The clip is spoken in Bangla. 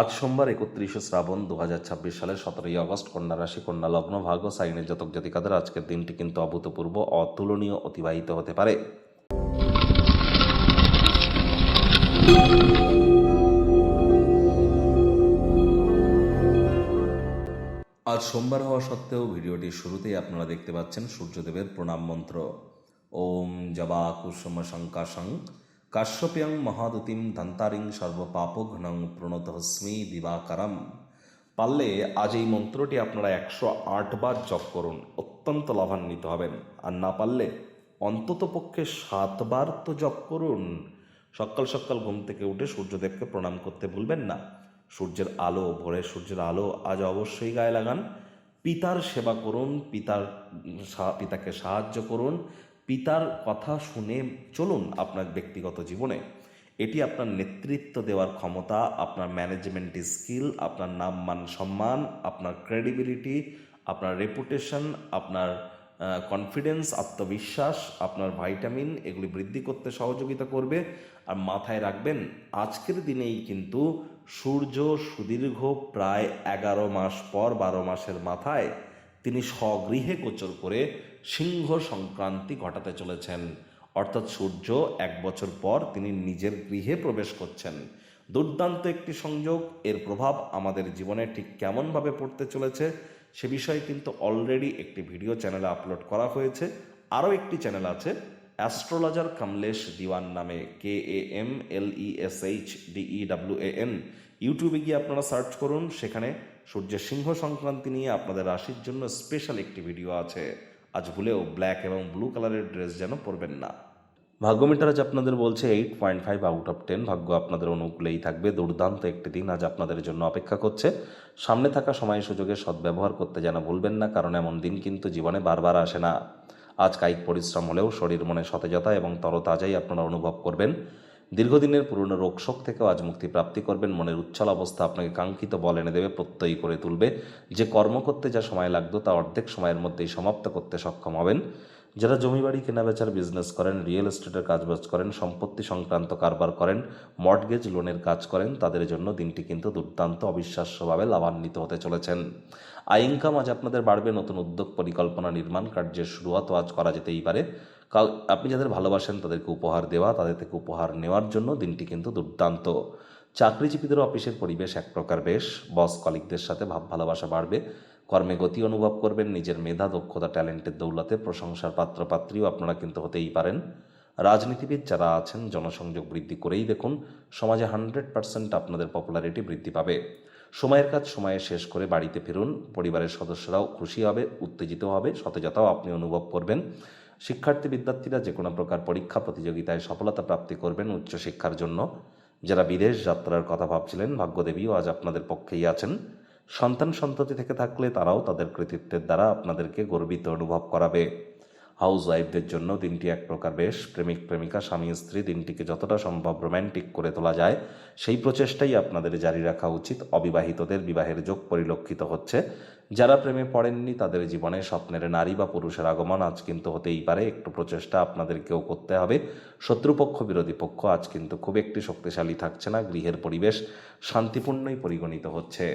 আজ সোমবার 31শে শ্রাবণ 2026 সালের 17ই আগস্ট, কন্যা রাশি, কন্যা লগ্ন, ভাগ্য সাইনের জাতক জাতিকাদের আজকের দিনটি কিন্তু অভূতপূর্ব অতুলনীয় অতিবাহিত হতে পারে। আজ সোমবার হওয়া সত্ত্বেও ভিডিওটির শুরুতেই আপনারা দেখতে পাচ্ছেন সূর্যদেবের প্রণাম মন্ত্র। ওম জবা কুসুম শঙ্কাশং কাশ্যপ্যং মহাদুতিম ধন্তারিং সর্বপাপঘ্নং প্রণতহস্মি দিবাকারম। পারলে আজ এই মন্ত্রটি আপনারা 108 বার জপ করুন, অত্যন্ত লাভান্বিত হবেন। আর না পারলে অন্তত পক্ষে 7 বার তো জপ করুন। সকাল সকাল ঘুম থেকে উঠে সূর্যদেবকে প্রণাম করতে ভুলবেন না। সূর্যের আলো, ভোরের সূর্যের আলো আজ অবশ্যই গায়ে লাগান। পিতার সেবা করুন, পিতাকে সাহায্য করুন, পিতার কথা শুনে চলুন আপনার ব্যক্তিগত জীবনে। এটি আপনার নেতৃত্ব দেওয়ার ক্ষমতা, আপনার ম্যানেজমেন্ট স্কিল, আপনার নাম মান সম্মান, আপনার ক্রেডিবিলিটি, আপনার রেপুটেশন, আপনার কনফিডেন্স, আত্মবিশ্বাস, আপনার ভাইটামিন এগুলি বৃদ্ধি করতে সহযোগিতা করবে। আর মাথায় রাখবেন, আজকের দিনেই কিন্তু সূর্য সুদীর্ঘ প্রায় 11 মাস পর 12 মাসের মাথায় তিনি স্বগৃহে গোচর করে সিংহ সংক্রান্তি ঘটাতে চলেছেন। অর্থাৎ সূর্য 1 বছর পর তিনি নিজের গৃহে প্রবেশ করছেন। দুর্দান্ত একটি সংযোগ। এর প্রভাব আমাদের জীবনে ঠিক কেমনভাবে পড়তে চলেছে সে বিষয়ে কিন্তু অলরেডি একটি ভিডিও চ্যানেলে আপলোড করা হয়েছে। আরও একটি চ্যানেল আছে অ্যাস্ট্রোলজার কমলেশ দিওয়ান নামে, KAMLESHDEWAN। ইউটিউবে গিয়ে আপনারা সার্চ করুন, সেখানে সূর্যের সিংহ সংক্রান্তি নিয়ে আপনাদের রাশির জন্য স্পেশাল একটি ভিডিও আছে। আজ ভুলেও ব্ল্যাক এবং ব্লু কালারের ড্রেস যেন পরবেন না। ভাগ্যমিটার আজ আপনাদের বলছে 8.5 আউট অফ 10। ভাগ্য আপনাদের অনুকূলেই থাকবে। দুর্দান্ত একটি দিন আজ আপনাদের জন্য অপেক্ষা করছে। সামনে থাকা সময় সুযোগের সদ্ব্যবহার করতে যেন ভুলবেন না, কারণ এমন দিন কিন্তু জীবনে বারবার আসে না। আজ কায়িক পরিশ্রম হলেও শরীর মনে সতেজতা এবং তরতাজাই আপনারা অনুভব করবেন। দীর্ঘদিনের পুরনো রোগশোক থেকেও আজ মুক্তি প্রাপ্তি করবেন। মনের উচ্ছ্বাল অবস্থা আপনাকে কাঙ্ক্ষিত বল এনে দেবে, প্রত্যয়ী করে তুলবে। যে কর্ম করতে যা সময় লাগতো তা অর্ধেক সময়ের মধ্যেই সমাপ্ত করতে সক্ষম হবেন। যারা জমি বাড়ি কেনাবেচার বিজনেস করেন, রিয়েল এস্টেটের কাজবাজ করেন, সম্পত্তি সংক্রান্ত কারবার করেন, মর্টগেজ লোনের কাজ করেন, তাদের জন্য দিনটি কিন্তু দুর্দান্ত অবিশ্বাস্যভাবে লাভান্বিত হতে চলেছেন। আয় ইনকাম আজ আপনাদের বাড়বে। নতুন উদ্যোগ, পরিকল্পনা, নির্মাণ কার্যের শুরুয়াতও আজ করা যেতেই পারে। আপনি যাদের ভালোবাসেন তাদেরকে উপহার দেওয়া, তাদের থেকে উপহার নেওয়ার জন্য দিনটি কিন্তু দুর্দান্ত। চাকরিজীবীদের অফিসের পরিবেশ এক প্রকার বেশ। বস কলিগদের সাথে ভাব ভালোবাসা বাড়বে। কর্মে গতি অনুভব করবেন। নিজের মেধা, দক্ষতা, ট্যালেন্টের দৌলতে প্রশংসার পাত্রপাত্রীও আপনারা কিন্তু হতেই পারেন। রাজনীতিবিদ যারা আছেন জনসংযোগ বৃদ্ধি করেই দেখুন। সমাজে 100% আপনাদের পপুলারিটি বৃদ্ধি পাবে। সময়ের কাজ সময়ে শেষ করে বাড়িতে ফিরুন। পরিবারের সদস্যরাও খুশি হবে, উত্তেজিত হবে, সতেজতাও আপনি অনুভব করবেন। শিক্ষার্থী বিদ্যার্থীরা যে কোনো প্রকার পরীক্ষা প্রতিযোগিতায় সফলতা প্রাপ্তি করবেন উচ্চশিক্ষার জন্য। যারা বিদেশ যাত্রার কথা ভাবছিলেন, ভাগ্যদেবীও আজ আপনাদের পক্ষেই আছেন। সন্তান সন্ততি থেকে থাকলে তারাও তাদের কৃতিত্বের দ্বারা আপনাদেরকে গর্বিত অনুভব করাবে। হাউস ওয়াইফদের জন্য দিনটি এক প্রকার বেশ। প্রেমিক প্রেমিকা, স্বামী স্ত্রী দিনটিকে যতটা সম্ভব রোম্যান্টিক করে তোলা যায় সেই প্রচেষ্টাই আপনাদের জারি রাখা উচিত। অবিবাহিতদের বিবাহের যোগ পরিলক্ষিত হচ্ছে। যারা প্রেমে পড়েননি তাদের জীবনে স্বপ্নের নারী বা পুরুষের আগমন আজ কিন্তু হতেই পারে। একটু প্রচেষ্টা আপনাদেরকেও করতে হবে। শত্রুপক্ষ বিরোধী পক্ষ আজ কিন্তু খুব একটি শক্তিশালী থাকছে না। গৃহের পরিবেশ শান্তিপূর্ণই পরিগণিত হচ্ছে।